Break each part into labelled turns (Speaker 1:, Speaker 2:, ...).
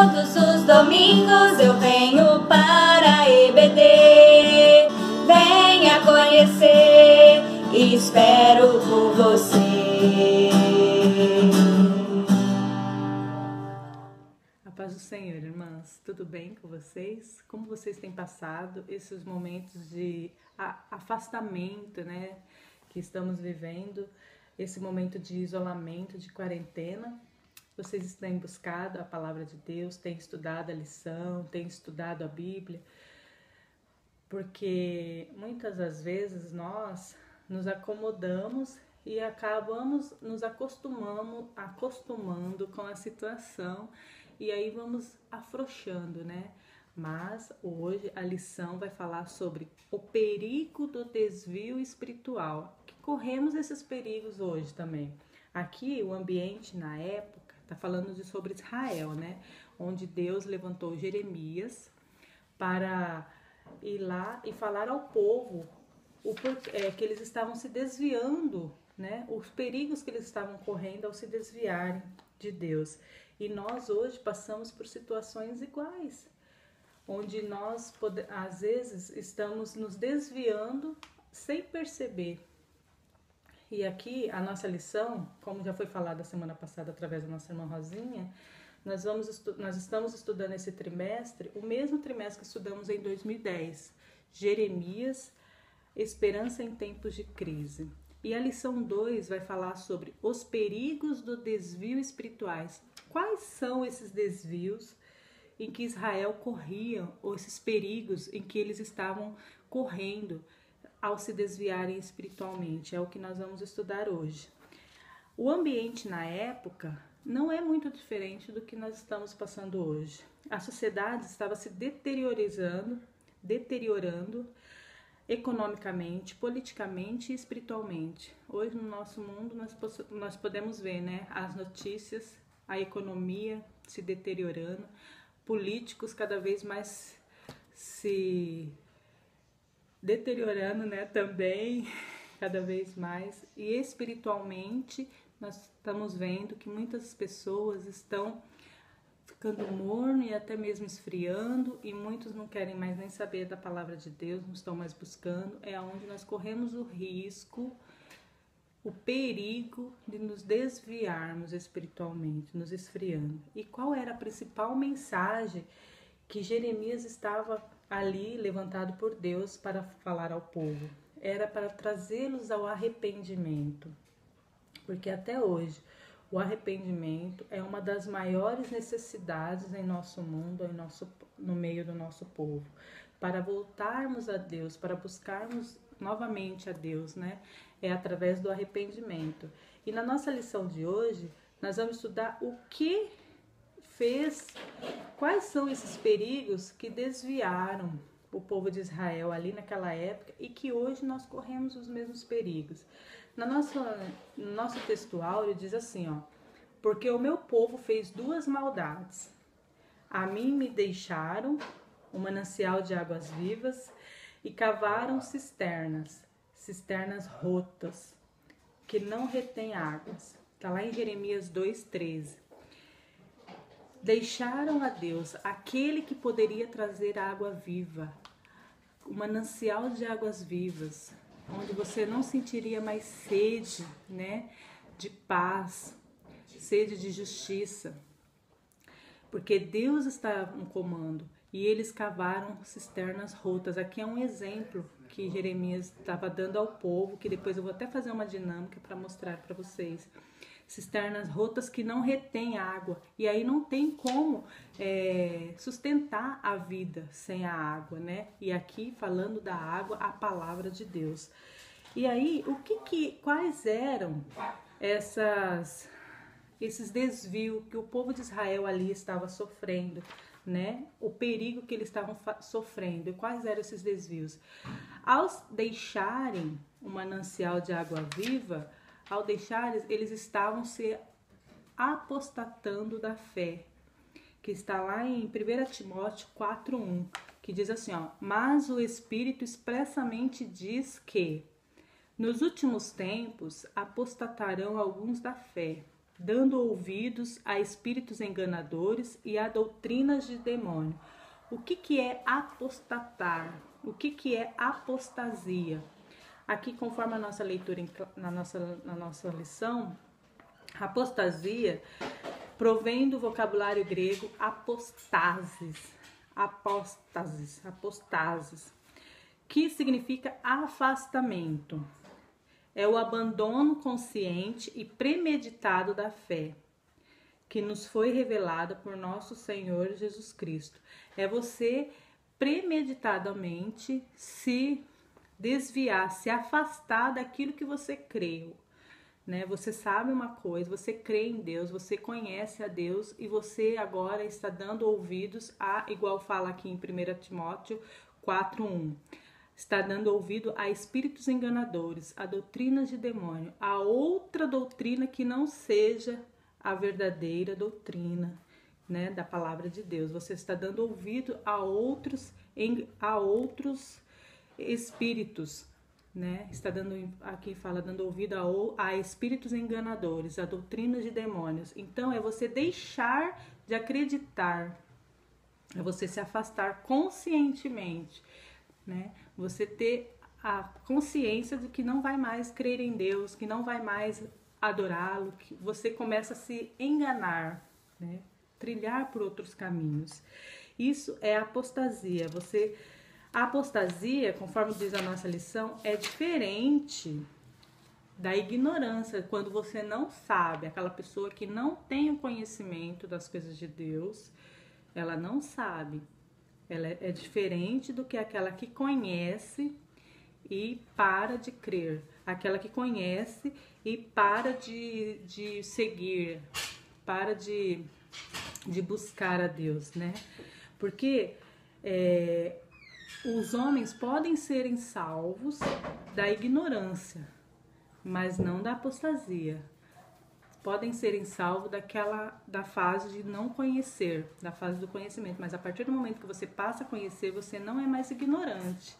Speaker 1: Todos os domingos eu venho para EBD. Venha conhecer, espero por você.
Speaker 2: A paz do Senhor, irmãs. Tudo bem com vocês? Como vocês têm passado esses momentos de afastamento, né? Que estamos vivendo, esse momento de isolamento, de quarentena. Vocês têm buscado a palavra de Deus, têm estudado a lição, têm estudado a Bíblia, porque muitas das vezes nós nos acomodamos e acabamos nos acostumando com a situação e aí vamos afrouxando, né? Mas hoje a lição vai falar sobre o perigo do desvio espiritual, que corremos esses perigos hoje também. Aqui o ambiente na época está falando sobre Israel, né? Onde Deus levantou Jeremias para ir lá e falar ao povo que eles estavam se desviando, né? Os perigos que eles estavam correndo ao se desviarem de Deus. E nós hoje passamos por situações iguais, onde nós às vezes estamos nos desviando sem perceber. E aqui a nossa lição, como já foi falado a semana passada através da nossa irmã Rosinha, nós estamos estudando esse trimestre, o mesmo trimestre que estudamos em 2010, Jeremias, Esperança em Tempos de Crise. E a lição 2 vai falar sobre os perigos do desvio espirituais. Quais são esses desvios em que Israel corria, ou esses perigos em que eles estavam correndo ao se desviarem espiritualmente? É o que nós vamos estudar hoje. O ambiente na época não é muito diferente do que nós estamos passando hoje. A sociedade estava se deteriorando economicamente, politicamente e espiritualmente. Hoje no nosso mundo nós podemos ver, né, as notícias, a economia se deteriorando, políticos cada vez mais se deteriorando, né, também, cada vez mais. E espiritualmente nós estamos vendo que muitas pessoas estão ficando morno e até mesmo esfriando, e muitos não querem mais nem saber da palavra de Deus, não estão mais buscando. É onde nós corremos o risco, o perigo de nos desviarmos espiritualmente, nos esfriando. E qual era a principal mensagem que Jeremias estava ali levantado por Deus para falar ao povo? Era para trazê-los ao arrependimento, porque até hoje o arrependimento é uma das maiores necessidades em nosso mundo, no meio do nosso povo. Para voltarmos a Deus, para buscarmos novamente a Deus, né? É através do arrependimento. E na nossa lição de hoje, nós vamos estudar o que fez, quais são esses perigos que desviaram o povo de Israel ali naquela época e que hoje nós corremos os mesmos perigos. No nosso textual diz assim, ó: porque o meu povo fez duas maldades. A mim me deixaram um manancial de águas vivas e cavaram cisternas rotas, que não retêm águas. Está lá em Jeremias 2:13. Deixaram a Deus, aquele que poderia trazer água viva, o manancial de águas vivas, onde você não sentiria mais sede, né, de paz, sede de justiça, porque Deus está no comando. E eles cavaram cisternas rotas. Aqui é um exemplo que Jeremias estava dando ao povo, que depois eu vou até fazer uma dinâmica para mostrar para vocês. Cisternas rotas que não retêm água. E aí não tem como sustentar a vida sem a água, né? E aqui, falando da água, a palavra de Deus. E aí, quais eram esses desvios que o povo de Israel ali estava sofrendo, né? O perigo que eles estavam sofrendo. E quais eram esses desvios? Ao deixarem o manancial de água viva, eles estavam se apostatando da fé, que está lá em 1 Timóteo 4:1, que diz assim, ó: mas o Espírito expressamente diz que nos últimos tempos apostatarão alguns da fé, dando ouvidos a espíritos enganadores e a doutrinas de demônio. O que é apostatar? O que é apostasia? Aqui, conforme a nossa leitura na nossa lição, apostasia provém do vocabulário grego apostasis, que significa afastamento. É o abandono consciente e premeditado da fé, que nos foi revelada por nosso Senhor Jesus Cristo. É você premeditadamente se desviar, se afastar daquilo que você creu, né? Você sabe uma coisa, você crê em Deus, você conhece a Deus e você agora está dando ouvidos a, igual fala aqui em 1 Timóteo 4:1, está dando ouvido a espíritos enganadores, a doutrinas de demônio, a outra doutrina que não seja a verdadeira doutrina, né, da palavra de Deus. Você está dando ouvido a outros espíritos, né? Está dando, aqui fala, dando ouvido a espíritos enganadores, a doutrinas de demônios. Então é você deixar de acreditar, é você se afastar conscientemente, né? Você ter a consciência de que não vai mais crer em Deus, que não vai mais adorá-lo, que você começa a se enganar, né? Trilhar por outros caminhos. Isso é apostasia. A apostasia, conforme diz a nossa lição, é diferente da ignorância, quando você não sabe, aquela pessoa que não tem o conhecimento das coisas de Deus, ela não sabe. Ela é diferente do que aquela que conhece e para de crer, aquela que conhece e para de seguir, para de buscar a Deus, né? Porque os homens podem serem salvos da ignorância, mas não da apostasia. Podem serem salvos da fase de não conhecer, da fase do conhecimento, mas a partir do momento que você passa a conhecer, você não é mais ignorante.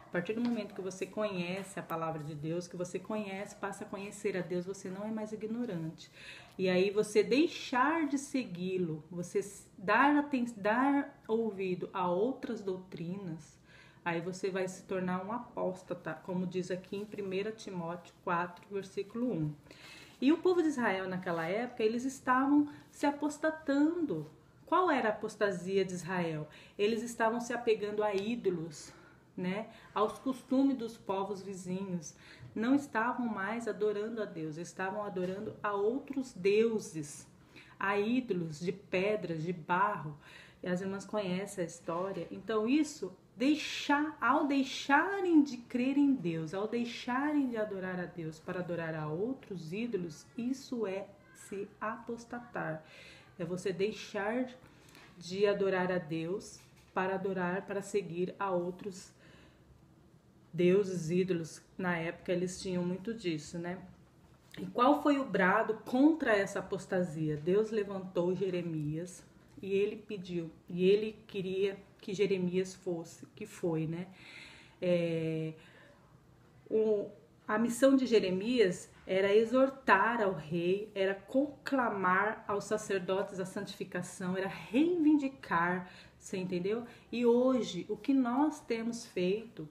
Speaker 2: A partir do momento que você conhece a palavra de Deus, que você conhece, passa a conhecer a Deus, você não é mais ignorante. E aí você deixar de segui-lo, você dar ouvido a outras doutrinas, aí você vai se tornar um apóstata, como diz aqui em 1 Timóteo 4, versículo 1. E o povo de Israel naquela época, eles estavam se apostatando. Qual era a apostasia de Israel? Eles estavam se apegando a ídolos, né? Aos costumes dos povos vizinhos. Não estavam mais adorando a Deus, estavam adorando a outros deuses, a ídolos de pedras, de barro. E as irmãs conhecem a história. Então isso, ao deixarem de crer em Deus, ao deixarem de adorar a Deus para adorar a outros ídolos, isso é se apostatar. É você deixar de adorar a Deus para seguir a outros deuses, ídolos. Na época eles tinham muito disso, né? E qual foi o brado contra essa apostasia? Deus levantou Jeremias e ele pediu, e ele queria que Jeremias foi, né? A missão de Jeremias era exortar ao rei, era conclamar aos sacerdotes a santificação, era reivindicar, você entendeu? E hoje, o que nós temos feito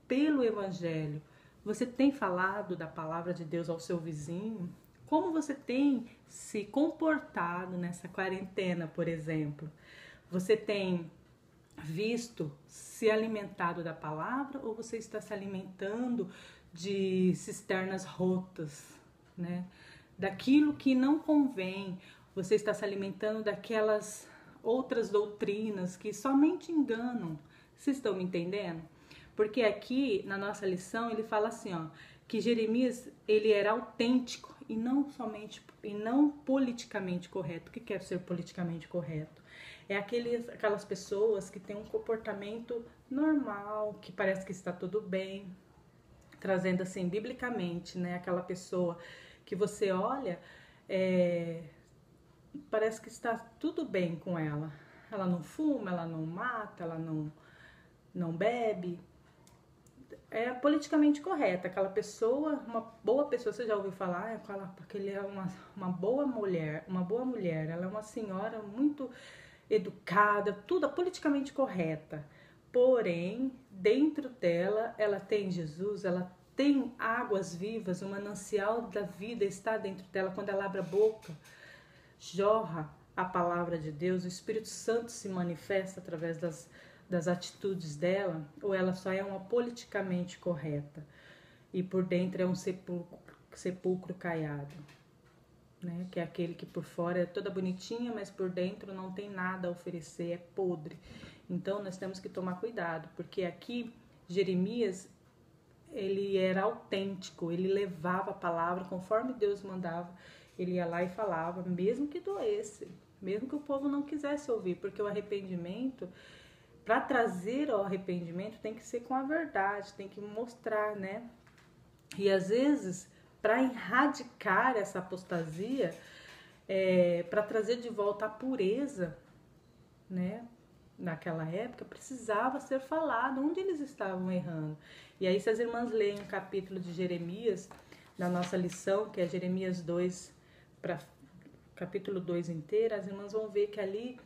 Speaker 2: pelo Evangelho, você tem falado da palavra de Deus ao seu vizinho? Como você tem se comportado nessa quarentena, por exemplo? Você tem se alimentado da palavra ou você está se alimentando de cisternas rotas, né? Daquilo que não convém, você está se alimentando daquelas outras doutrinas que somente enganam. Vocês estão me entendendo? Porque aqui na nossa lição ele fala assim, ó, que Jeremias ele era autêntico e não politicamente correto. O que é ser politicamente correto? É aquelas pessoas que têm um comportamento normal, que parece que está tudo bem, trazendo assim biblicamente, né? Aquela pessoa que você olha, parece que está tudo bem com ela. Ela não fuma, ela não mata, ela não bebe. é politicamente correta, aquela pessoa, uma boa pessoa, você já ouviu falar, aquele é uma boa mulher, ela é uma senhora muito educada, tudo é politicamente correta. Porém, dentro dela, ela tem Jesus, ela tem águas vivas, o manancial da vida está dentro dela. Quando ela abre a boca, jorra a palavra de Deus, o Espírito Santo se manifesta através das atitudes dela, ou ela só é uma politicamente correta e por dentro é um sepulcro caiado, né? Que é aquele que por fora é toda bonitinha, mas por dentro não tem nada a oferecer, é podre. Então nós temos que tomar cuidado, porque aqui Jeremias, ele era autêntico, ele levava a palavra conforme Deus mandava, ele ia lá e falava, mesmo que doesse, mesmo que o povo não quisesse ouvir, porque o arrependimento, para trazer ao arrependimento, tem que ser com a verdade, tem que mostrar, né? E às vezes, para erradicar essa apostasia, para trazer de volta a pureza, né? Naquela época, precisava ser falado onde eles estavam errando. E aí, se as irmãs leem um capítulo de Jeremias, na nossa lição, que é Jeremias 2, para capítulo 2 inteiro, as irmãs vão ver que ali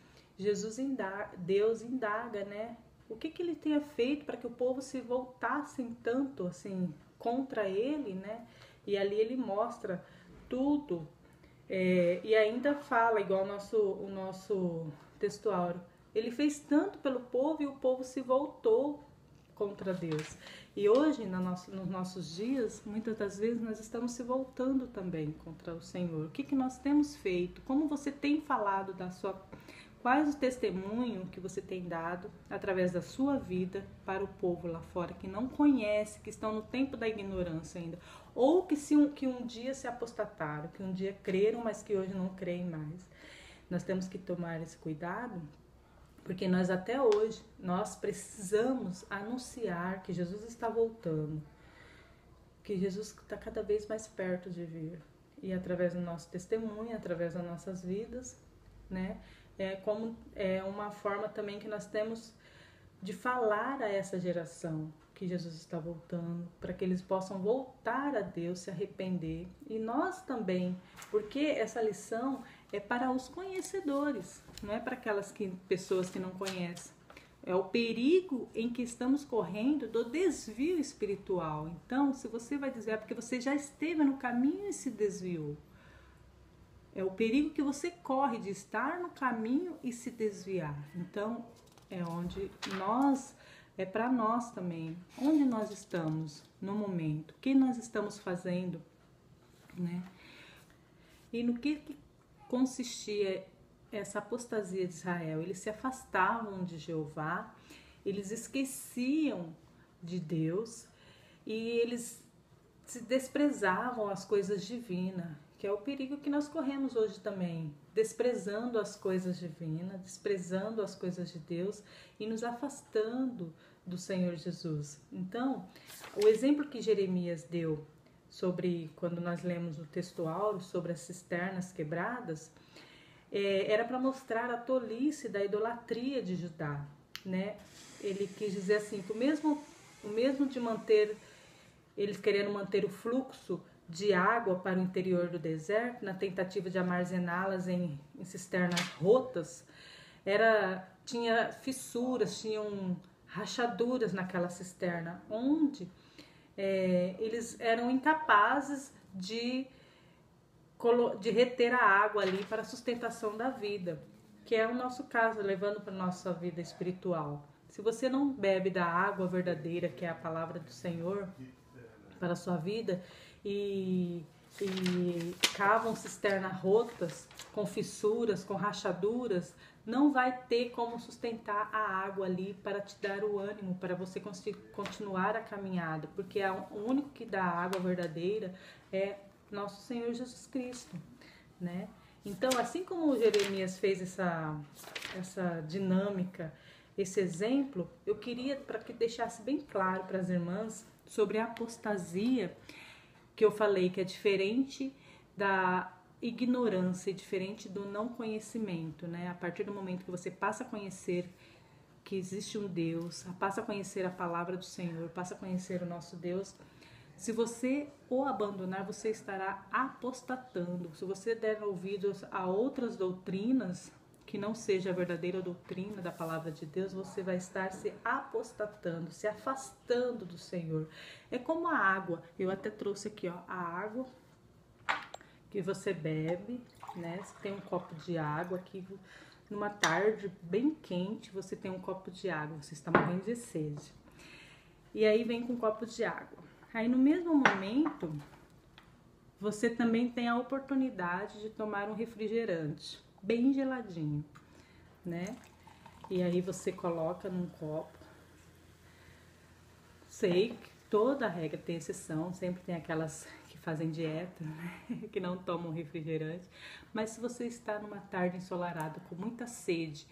Speaker 2: Deus indaga, né? O que ele tinha feito para que o povo se voltassem tanto assim contra ele, né? E ali ele mostra tudo. E ainda fala, igual o nosso textuário, ele fez tanto pelo povo e o povo se voltou contra Deus. E hoje, nos nossos dias, muitas das vezes nós estamos se voltando também contra o Senhor. O que nós temos feito? Como você tem falado quais o testemunho que você tem dado através da sua vida para o povo lá fora que não conhece, que estão no tempo da ignorância ainda, ou que um dia se apostataram, que um dia creram, mas que hoje não creem mais. Nós temos que tomar esse cuidado, porque nós até hoje, nós precisamos anunciar que Jesus está voltando, que Jesus está cada vez mais perto de vir. E através do nosso testemunho, através das nossas vidas, né? É uma forma também que nós temos de falar a essa geração que Jesus está voltando, para que eles possam voltar a Deus, se arrepender. E nós também, porque essa lição é para os conhecedores, não é para aquelas pessoas que não conhecem. É o perigo em que estamos correndo do desvio espiritual. Então, se você vai dizer, é porque você já esteve no caminho e se desviou. É o perigo que você corre de estar no caminho e se desviar. Então, é onde é para nós também. Onde nós estamos no momento? O que nós estamos fazendo? Né? E no que consistia essa apostasia de Israel? Eles se afastavam de Jeová, eles esqueciam de Deus e eles se desprezavam as coisas divinas, que é o perigo que nós corremos hoje também, desprezando as coisas divinas, desprezando as coisas de Deus e nos afastando do Senhor Jesus. Então, o exemplo que Jeremias deu sobre, quando nós lemos o textual sobre as cisternas quebradas, era para mostrar a tolice da idolatria de Judá, né? Ele quis dizer assim, que o mesmo de manter, eles querendo manter o fluxo de água para o interior do deserto, na tentativa de armazená-las em cisternas rotas, tinha fissuras, tinham rachaduras naquela cisterna, onde eles eram incapazes de reter a água ali para a sustentação da vida, que é o nosso caso, levando para a nossa vida espiritual. Se você não bebe da água verdadeira, que é a palavra do Senhor, para a sua vida, e cavam cisternas rotas, com fissuras, com rachaduras, não vai ter como sustentar a água ali para te dar o ânimo, para você continuar a caminhada, porque o único que dá a água verdadeira é nosso Senhor Jesus Cristo, né? Então, assim como Jeremias fez essa dinâmica, esse exemplo, eu queria para que deixasse bem claro para as irmãs sobre a apostasia, que eu falei que é diferente da ignorância, diferente do não conhecimento, né? A partir do momento que você passa a conhecer que existe um Deus, passa a conhecer a palavra do Senhor, passa a conhecer o nosso Deus. Se você o abandonar, você estará apostatando. Se você der ouvidos a outras doutrinas, que não seja a verdadeira doutrina da palavra de Deus, você vai estar se apostatando, se afastando do Senhor. É como a água. Eu até trouxe aqui, ó, a água que você bebe, né? Você tem um copo de água aqui, numa tarde bem quente, você tem um copo de água, você está morrendo de sede. E aí vem com um copo de água. Aí no mesmo momento, você também tem a oportunidade de tomar um refrigerante, bem geladinho, né? E aí você coloca num copo. Sei que toda regra tem exceção, sempre tem aquelas que fazem dieta, né? Que não tomam refrigerante. Mas se você está numa tarde ensolarada com muita sede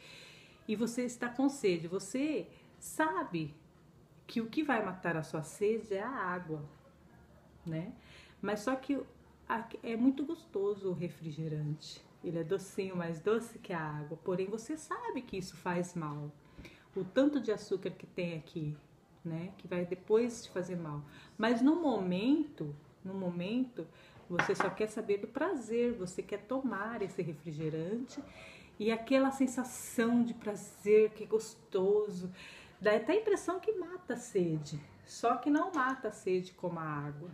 Speaker 2: e você está com sede, você sabe que o que vai matar a sua sede é a água, né? Mas só que é muito gostoso o refrigerante. Ele é docinho, mais doce que a água. Porém, você sabe que isso faz mal. O tanto de açúcar que tem aqui, né? Que vai depois te fazer mal. Mas no momento, você só quer saber do prazer. Você quer tomar esse refrigerante e aquela sensação de prazer que é gostoso. Dá até a impressão que mata a sede. Só que não mata a sede como a água.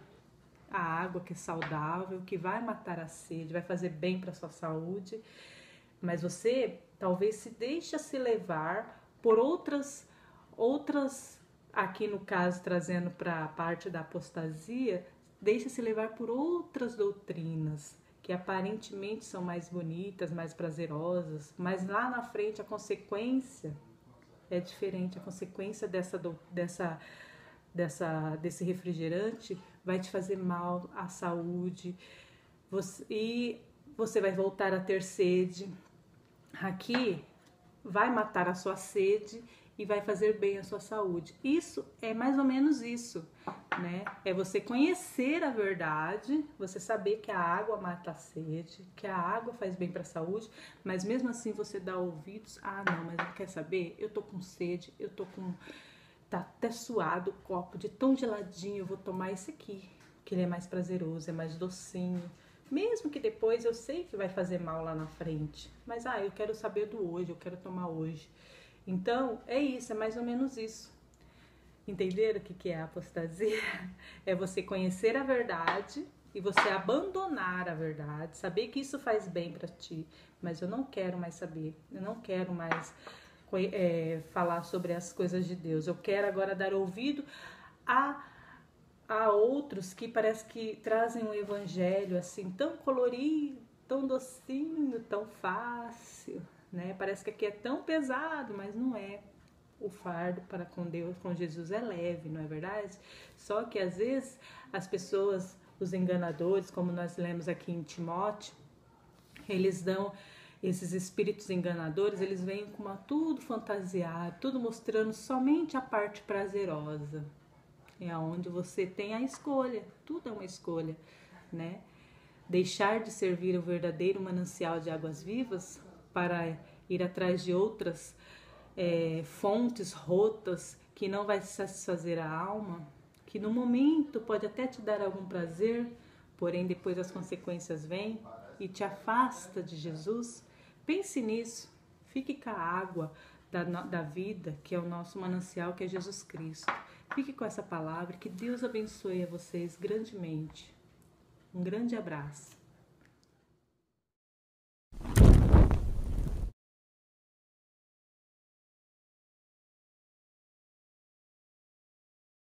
Speaker 2: A água que é saudável, que vai matar a sede, vai fazer bem para sua saúde. Mas você talvez se deixa se levar por outras, aqui no caso trazendo para a parte da apostasia, deixa se levar por outras doutrinas que aparentemente são mais bonitas, mais prazerosas, mas lá na frente a consequência é diferente. A consequência desse refrigerante vai te fazer mal à saúde e você vai voltar a ter sede. Aqui vai matar a sua sede e vai fazer bem à sua saúde. Isso é mais ou menos isso, né? É você conhecer a verdade, você saber que a água mata a sede, que a água faz bem para a saúde, mas mesmo assim você dá ouvidos. Ah, não, mas não quer saber? Eu tô com sede, tá até suado o copo, de tão geladinho, eu vou tomar esse aqui, que ele é mais prazeroso, é mais docinho. Mesmo que depois eu sei que vai fazer mal lá na frente, mas eu quero saber do hoje, eu quero tomar hoje. Então, é isso, é mais ou menos isso. Entenderam o que é a apostasia? É você conhecer a verdade e você abandonar a verdade, saber que isso faz bem para ti, mas eu não quero mais saber, eu não quero mais falar sobre as coisas de Deus. Eu quero agora dar ouvido a outros que parece que trazem um evangelho assim tão colorido, tão docinho, tão fácil, né? Parece que aqui é tão pesado, mas não é. O fardo para com Deus, com Jesus é leve, não é verdade? Só que às vezes as pessoas, os enganadores, como nós lemos aqui em Timóteo, eles dão esses espíritos enganadores, eles vêm com tudo fantasiado, tudo mostrando somente a parte prazerosa. É onde você tem a escolha, tudo é uma escolha, né? Deixar de servir o verdadeiro manancial de águas vivas para ir atrás de outras fontes rotas que não vai satisfazer a alma, que no momento pode até te dar algum prazer, porém depois as consequências vêm e te afasta de Jesus. Pense nisso, fique com a água da vida, que é o nosso manancial, que é Jesus Cristo. Fique com essa palavra, que Deus abençoe a vocês grandemente. Um grande abraço.